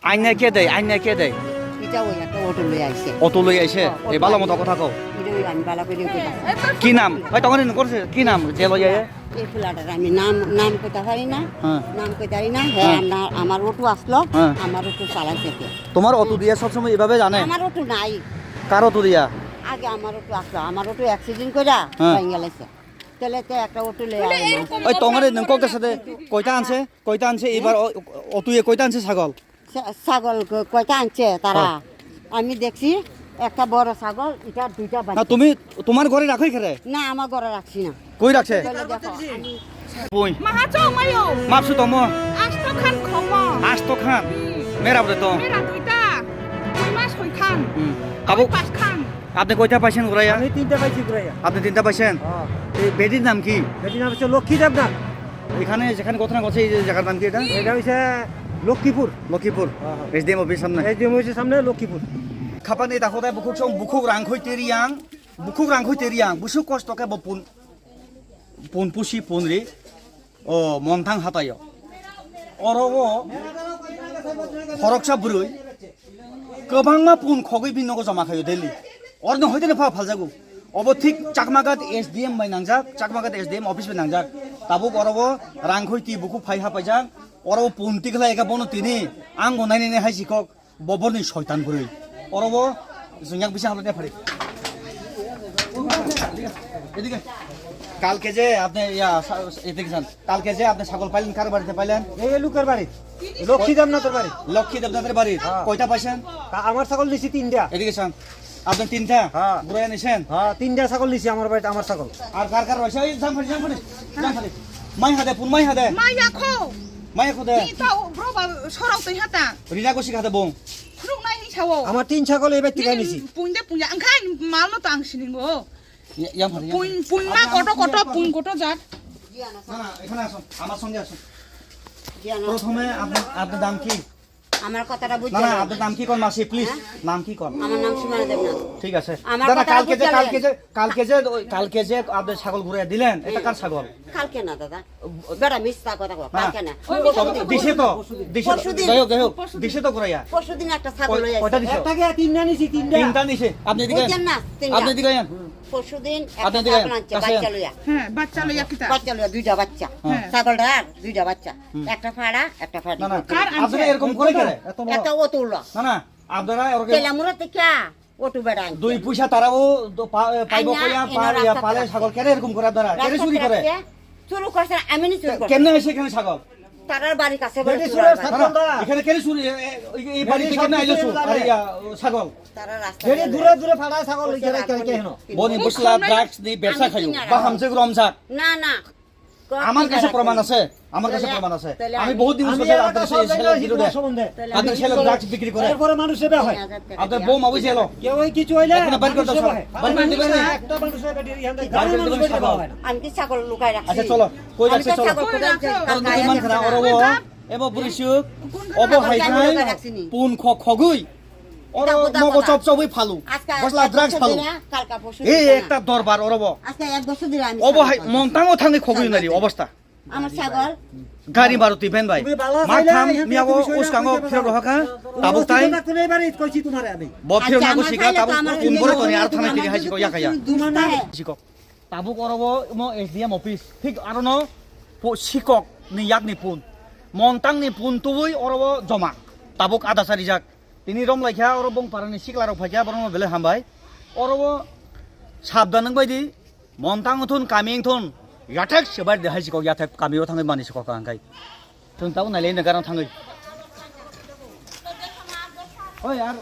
আইনা কে দেয় আইনা কে দেয় এটা ওই একটা অটো লয়ে আইছে অটো লই আইছে এই ভালো মতো কথা কও এটা ওই আমি ভালো করে কইতাম কি নাম ওই তখন করছে কি নাম যে লই আয় এই ফুলাটার আমি নাম কইতে পারি না হ্যাঁ নাম কইতে পারি না হ্যাঁ আমার অটো আসলো হ্যাঁ। আমার অটো চালাইছে কে তোমার অটো দিয়া সব সময় এভাবে জানে আমার অটো নাই কার অটো দিয়া আগে আমার অটো আসলো আমার অটো অ্যাক্সিডেন্ট কইরা হ্যাঁ। ভেঙে গেছে তাহলে তো একটা অটো লয়ে আইলো ওই তোমার নঙ্কক সাথে কয়টা আনছে এবার অটোয়ে কয়টা আনছে ছাগল ছাগল কয়টা আনছে তারা আমি দেখছি একটা বড় ছাগল এটা দুইটা না বাচ্চা তুমি তোমার ঘরে রাখোই খেরে না আমার ঘরে রাখছি না কই রাখছে তাহলে দেখো আমি বই Mahachong mayo. মাপসু তম Asto khan khomo. আস্ত খান মেরা বলে তো Mera duita. Koi mas koi khan. কাবু Pas khan. আপনি কয়টা পাইছেন ঘুরাইয়া আমি তিনটা পাইছি ঘুরাইয়া আপনি তিনটা পাইছেন এই বেডির নাম কি এটির নাম হচ্ছে লক্ষ্মী দেবনাথ এখানে যেখানে ঘটনা ঘটছে এই যে জায়গার নাম কি এটা এটা হচ্ছে লক্ষ্মীপুর লক্ষ্মীপুর এসডিএম অফিস সামনে এই যে হচ্ছে সামনে লক্ষ্মীপুর খাপানি তাকোদাই বুকুক রাংখই তেরিয়াং বুসুক কষ্টকে বপুন পুন পুসি পুনরি ও মনথাং হাতায় অরগ হরকসা বুরুই गोबांमा पुन खगै बिनगो जमा खायो दिल्ली अरनो होइदेन फा फालजागु अब ठीक चाकमागात एसडीएम बाय नांजाक चाकमागात एसडीएम ऑफिस बाय नांजाक ताबु अरबो रांखoi ति बुकु फाइहा पाइजां अरबो पुनति खला एका बनो तिनि आं गनायने हाइसिकक बबरनि शयतान बुरै अरबो जोंयाक बिसा हाबले फारि এদিকে কালকে যে আপনি এদিকে যান কালকে যে আপনি ছাগল পাইলেন কার বাড়িতে পাইলেন এই লোকের বাড়ি লক্ষ্মী দেবনাথের বাড়ি লক্ষ্মী দেবনাথের বাড়ি কয়টা পাইছেন আমার ছাগল নিছি তিনটা এদিকে যান আপনি তিনটা হ্যাঁ। বুড়াই নিছেন হ্যাঁ তিনটা ছাগল নিছি আমার বাড়িতে আমার ছাগল আর কার কার রয়েছে ওই জামফারি মাই হাদে পুন মাই হাদে Maya ko. মাই খুদে Ni tau bro ba sorau tei hata. রিনা কোসি খাদে বং Kruk nai ni sawo. আমার তিন ছাগল এই বাড়ি থেকে নিছি Punya angkai mal no tang siningo. ইয়ামফারি Pun ma koto pun koto jat. না না এখানে আসুন আমার সঙ্গে আসুন জানো, প্রথমে আপনার নাম কি আমার কথাটা না বুঝছো না আপনার নাম কি কোন মাসি প্লিজ নাম কি কোন আমার নাম সুমানা দেবনাথ ঠিক আছে আমার দাদা কথাটা বুঝতে কালকে যে আপনি ছাগল ঘুরে দিলেন এটা কার ছাগল কালকে না দাদা বেড়া মিথ্যা কথা কও না কালকে না দিছে তো পরশুদিন। যাই হোক দিছে তো ঘুরাইয়া পরশুদিন একটা ছাগল লই কয়টা আইছে দিছে একটাকে তিনটা নিছি তিনটা তিনটা নিছে আপনি এদিকে বুঝছেন না তিনটা। আপনি এদিকে আইন পরশুদিন আপনি একটা দিলেন, ছাগল আনছে কাছে বাচ্চা লইয়া Ha bacha lo yakita. বাচ্চা লইয়া দুইটা বাচ্চা হ্যাঁ। ছাগলটার দুইটা বাচ্চা একটা ফাড়া একটা ফাড়ি না না কার আনছে? আপনারা এরকম করে করে এত বড় একটা অটো উড়লো না না আপনারা এরকম তেলামুরা থেকে অটো বেড়া আনছে দুই পয়সা তারাও পাইব আইনা, কইয়া এনার রাস্তা পালে করে। ছাগল কেন এরকম করে আপনারা কেন চুরি করে চুরি করছে আমি নি চুরি করছি কেন এসে এখানে ছাগল তারার বাড়ির কাছে বেটি সুরের না, না, এখানে কেন চুরি এই বাড়িতে কেন আইলো ছাগল তারা রাস্তা যেটি দূরে দূরে ফাড়ায় ছাগল লিখে রাখে কেন বনি বসলা ড্রাগস নি ব্যবসা খাইও বা হামসে রমজাক না না আমার কাছে প্রমাণ আছে আমার কাছে প্রমাণ আছে আমি বহুত দিন আমি ধরে একটা আপনাদের সব জায়গায় বিরুদ্ধে সম্বন্ধে আপনাদের ছেলে ড্রাগস বিক্রি করে এরপরে মানুষ সেবা হয় আপনাদের বউ মাবু ছিল কেউ ওই কিছু হইলে এখন বাড়ি করতে মানুষ সেবা হয়। বাড়ি করে দিবেন না? একটা মানুষের বেটি ইহান থেকে বাড়ি করে মানুষ দিবেন সেবা ছাগল। হয় না। আমি কি ছাগল লুকাই রাখছি আচ্ছা চলো কই যাচ্ছে আমি তো চলো ছাগল কোথায় রাখছি? কারণ কালকে দুই মান আইছে খানা ছাগল। অরব এব বুরিসুক অব হাইখাই পুন খগুই অর মগ চপচবই ফালু আজকে বসলা ড্রাগস ফালু কালকা পরশু এই একটা দরবার অরব আজকে এক বছর ধরে আমি অব হাই ছাগল মন্তাঙ্গো থাঙ্গি খগুই নারি অবস্থা আমার ছাগল গাড়ি মারুতি বেন ভাই তুমি বালা মাথাম চাইলে ইহান মিয়াগো থেকে উসকাঙ্গো বিষয়টা ফিরো রহাকা কোনো তাবুক তাই বস্তু কোনে বাড়ি কইছি তোমারে আমি বফির আচ্ছা, নাগো আমার শিকা খাইলে তো তাবুক আমার কোন বড় জিনিস তনি আর হবে, থানা আমার থেকে হাসি যদি কইয়া খাইয়া তোমার নাম শিকক তাবুক অরব মো এসডিএম অফিস ঠিক আর ন শিকক নি ইয়াক নি পুন মন্তাং নি পুন তুই অরব জমা তাবুক আধা সারি যাক তিনি রম লাইখা অরব বং পারানি শিকলারক ফাইখা বরং বেলে হামবাই অরব সাবধান বাইদি মন্তাং থুন কামিং থুন याथाक सेबार दे हाइसिको याथाक कामियाव थाङै मानिसिको कांगाय जों ताव नायले नगाराव थाङै ओइ यार